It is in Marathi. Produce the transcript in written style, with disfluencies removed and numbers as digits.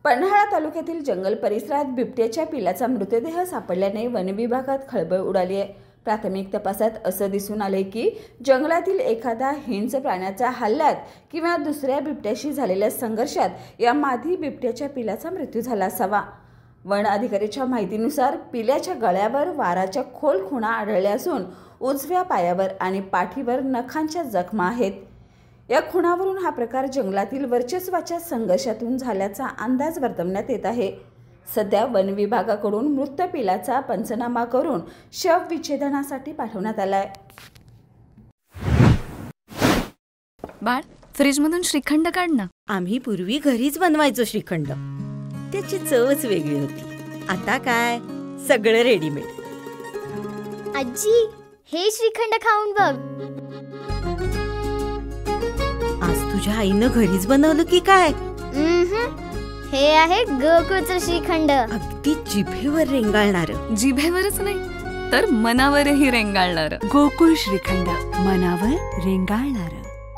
पन्हाळा तालुक्यातील जंगल परिसरात बिबट्याच्या पिलाचा मृतदेह सापडल्याने वनविभागात खळबळ उडाली आहे। प्राथमिक तपासात असं दिसून आले की जंगलातील एखादा हिंस्र प्राण्याच्या हल्ल्यात किंवा दुसऱ्या बिबट्याशी झालेल्या संघर्षात या मादी बिबट्याच्या पिलाचा मृत्यू झाला असावा। वन अधिकाऱ्याच्या माहितीनुसार पिल्याच्या गळ्यावर वाराच्या खोल खुणा आढळल्या असून उजव्या पायावर आणि पाठीवर नखांच्या जखमा आहेत। या खुणावरून हा प्रकार जंगलातील वर्चस्वाच्या संघर्षातून झाल्याचा अंदाज वर्तवण्यात येत आहे। सध्या वन विभागाकडून मृत पिलाचा पंचनामा करून शव विच्छेदनासाठी पाठवण्यात आलाय। बाळ, फ्रीजमधून श्रीखंड काढ ना। आम्ही पूर्वी घरीच बनवायचो श्रीखंड, त्याची चवच वेगळी होती। आता काय सगळं रेडीमेड। आजी, हे श्रीखंड खाऊन बघ। आज तुझ्या आईनं घरीच बनवलं की काय? हे आहे गोकुळचं श्रीखंड। अगदी जिभेवर रेंगाळणार। जिभेवरच नाही तर मनावरही रेंगाळणार। गोकुळ श्रीखंड, मनावर रेंगाळणार।